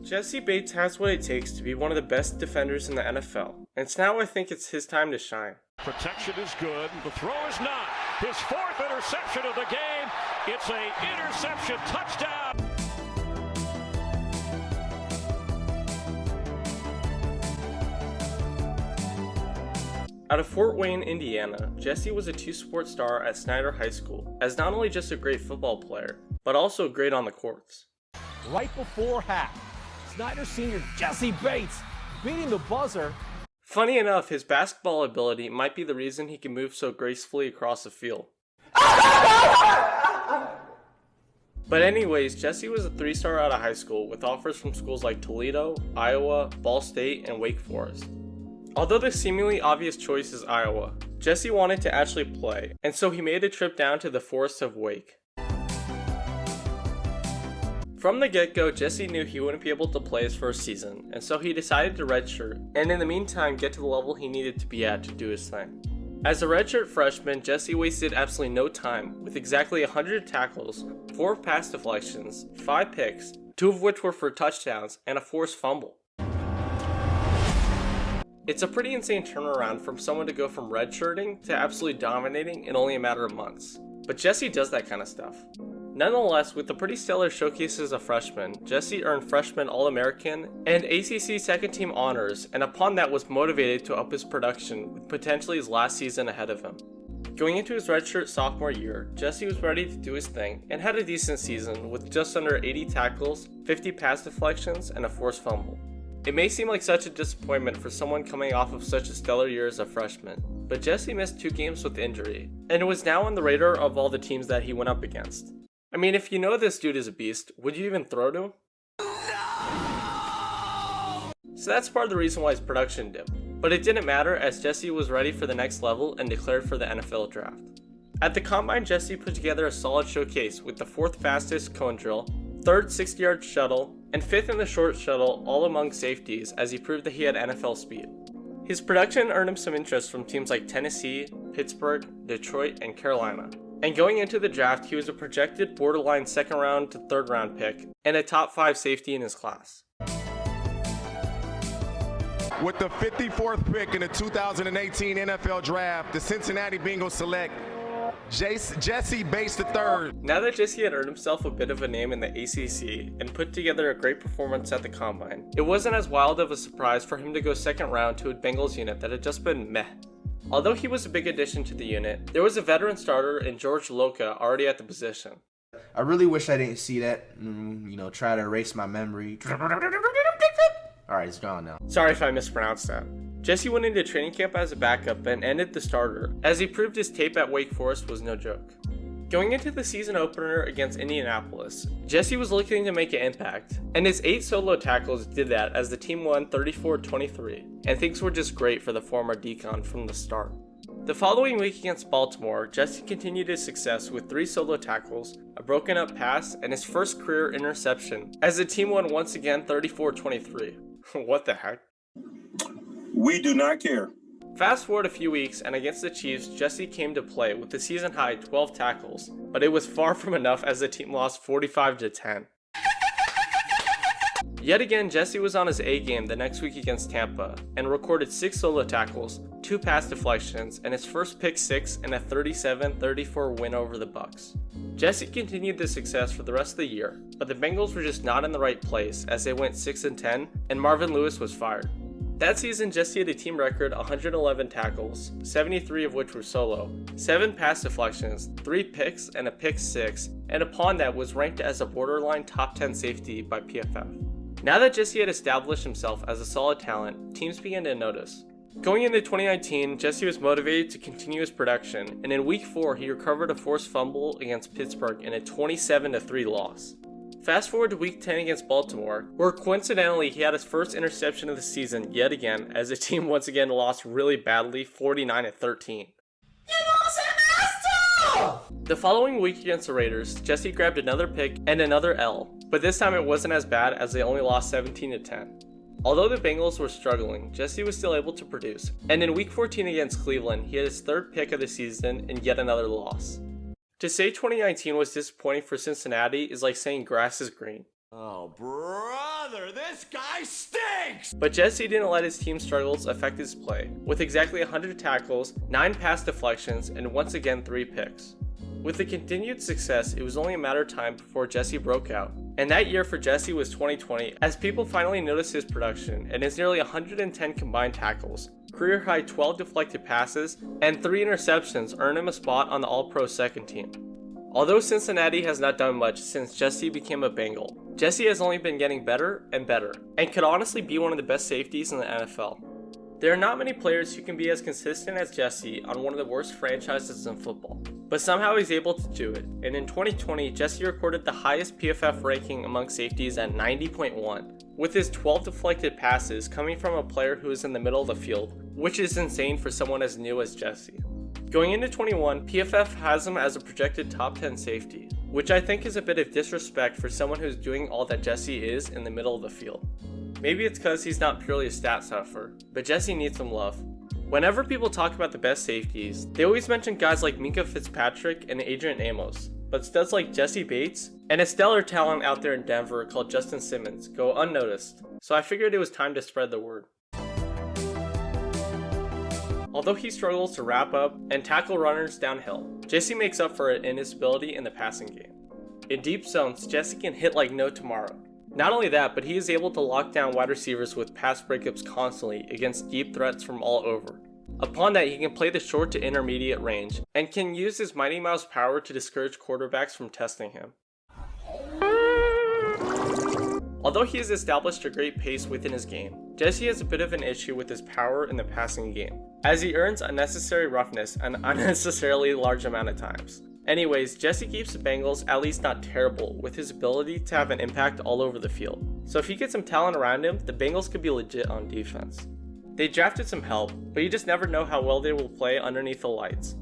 Jessie Bates has what it takes to be one of the best defenders in the NFL, and now I think it's his time to shine. Protection is good, the throw is not. His fourth interception of the game, it's an interception touchdown. Out of Fort Wayne, Indiana, Jessie was a two-sport star at Snyder High School, as not only just a great football player, but also great on the courts. Right before half, Snyder senior Jessie Bates beating the buzzer. Funny enough, his basketball ability might be the reason he can move so gracefully across the field. But anyways, Jessie was a 3-star out of high school with offers from schools like Toledo, Iowa, Ball State, and Wake Forest. Although the seemingly obvious choice is Iowa, Jessie wanted to actually play, and so he made a trip down to the forests of Wake. From the get-go, Jessie knew he wouldn't be able to play his first season, and so he decided to redshirt, and in the meantime get to the level he needed to be at to do his thing. As a redshirt freshman, Jessie wasted absolutely no time, with exactly 100 tackles, 4 pass deflections, 5 picks, 2 of which were for touchdowns, and a forced fumble. It's a pretty insane turnaround from someone to go from redshirting to absolutely dominating in only a matter of months. But Jessie does that kind of stuff. Nonetheless, with the pretty stellar showcase as a freshman, Jessie earned Freshman All-American and ACC Second Team honors, and upon that was motivated to up his production with potentially his last season ahead of him. Going into his redshirt sophomore year, Jessie was ready to do his thing and had a decent season with just under 80 tackles, 50 pass deflections, and a forced fumble. It may seem like such a disappointment for someone coming off of such a stellar year as a freshman, but Jessie missed 2 games with injury, and was now on the radar of all the teams that he went up against. I mean, if you know this dude is a beast, would you even throw to him? No! So that's part of the reason why his production dipped. But it didn't matter, as Jessie was ready for the next level and declared for the NFL draft. At the combine, Jessie put together a solid showcase with the 4th fastest cone drill, 3rd 60-yard shuttle, and 5th in the short shuttle, all among safeties, as he proved that he had NFL speed. His production earned him some interest from teams like Tennessee, Pittsburgh, Detroit, and Carolina. And going into the draft, he was a projected borderline 2nd round to 3rd round pick, and a top 5 safety in his class. With the 54th pick in the 2018 NFL Draft, the Cincinnati Bengals select Jessie Bates III. Now that Jessie had earned himself a bit of a name in the ACC and put together a great performance at the combine, it wasn't as wild of a surprise for him to go 2nd round to a Bengals unit that had just been meh. Although he was a big addition to the unit, there was a veteran starter in George Loka already at the position. I really wish I didn't see that, try to erase my memory. Alright, it's gone now. Sorry if I mispronounced that. Jessie went into training camp as a backup and ended the starter, as he proved his tape at Wake Forest was no joke. Going into the season opener against Indianapolis, Jessie was looking to make an impact, and his 8 solo tackles did that as the team won 34-23, and things were just great for the former Deacon from the start. The following week against Baltimore, Jessie continued his success with 3 solo tackles, a broken up pass, and his first career interception, as the team won once again 34-23. What the heck? We do not care. Fast forward a few weeks, and against the Chiefs, Jessie came to play with the season-high 12 tackles, but it was far from enough as the team lost 45-10. Yet again, Jessie was on his A game the next week against Tampa, and recorded 6 solo tackles, 2 pass deflections, and his first pick 6 in a 37-34 win over the Bucs. Jessie continued this success for the rest of the year, but the Bengals were just not in the right place as they went 6-10, and Marvin Lewis was fired. That season, Jessie had a team record 111 tackles, 73 of which were solo, 7 pass deflections, 3 picks, and a pick 6, and upon that was ranked as a borderline top 10 safety by PFF. Now that Jessie had established himself as a solid talent, teams began to notice. Going into 2019, Jessie was motivated to continue his production, and in week 4 he recovered a forced fumble against Pittsburgh in a 27-3 loss. Fast forward to week 10 against Baltimore, where coincidentally he had his first interception of the season yet again, as the team once again lost really badly 49-13. The following week against the Raiders, Jessie grabbed another pick and another L, but this time it wasn't as bad as they only lost 17-10. Although the Bengals were struggling, Jessie was still able to produce, and in week 14 against Cleveland, he had his 3rd pick of the season and yet another loss. To say 2019 was disappointing for Cincinnati is like saying grass is green. Oh, brother, this guy stinks! But Jessie didn't let his team struggles affect his play, with exactly 100 tackles, 9 pass deflections, and once again 3 picks. With the continued success, it was only a matter of time before Jessie broke out. And that year for Jessie was 2020, as people finally noticed his production and his nearly 110 combined tackles, career-high 12 deflected passes, and 3 interceptions earned him a spot on the All-Pro second team. Although Cincinnati has not done much since Jessie became a Bengal, Jessie has only been getting better and better, and could honestly be one of the best safeties in the NFL. There are not many players who can be as consistent as Jessie on one of the worst franchises in football, but somehow he's able to do it, and in 2020, Jessie recorded the highest PFF ranking among safeties at 90.1, with his 12 deflected passes coming from a player who is in the middle of the field, which is insane for someone as new as Jessie. Going into 21, PFF has him as a projected top 10 safety, which I think is a bit of disrespect for someone who's doing all that Jessie is in the middle of the field. Maybe it's because he's not purely a stat stuffer, but Jessie needs some love. Whenever people talk about the best safeties, they always mention guys like Minkah Fitzpatrick and Adrian Amos, but studs like Jessie Bates and a stellar talent out there in Denver called Justin Simmons go unnoticed, so I figured it was time to spread the word. Although he struggles to wrap up and tackle runners downhill, Jessie makes up for it in his ability in the passing game. In deep zones, Jessie can hit like no tomorrow. Not only that, but he is able to lock down wide receivers with pass breakups constantly against deep threats from all over. Upon that, he can play the short to intermediate range and can use his Mighty Mouse power to discourage quarterbacks from testing him. Although he has established a great pace within his game, Jessie has a bit of an issue with his power in the passing game, as he earns unnecessary roughness an unnecessarily large amount of times. Anyways, Jessie keeps the Bengals at least not terrible with his ability to have an impact all over the field. So if he gets some talent around him, the Bengals could be legit on defense. They drafted some help, but you just never know how well they will play underneath the lights.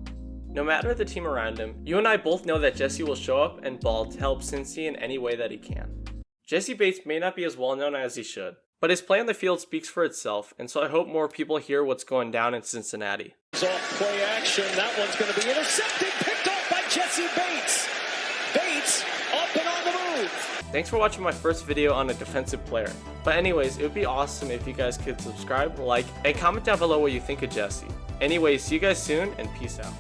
No matter the team around him, you and I both know that Jessie will show up and ball to help Cincy in any way that he can. Jessie Bates may not be as well known as he should, but his play on the field speaks for itself, and so I hope more people hear what's going down in Cincinnati. Off play action, that one's going to be intercepted, picked off by Jessie Bates. Bates up and on the move. Thanks for watching my first video on a defensive player. But anyways, it would be awesome if you guys could subscribe, like, and comment down below what you think of Jessie. Anyways, see you guys soon, and peace out.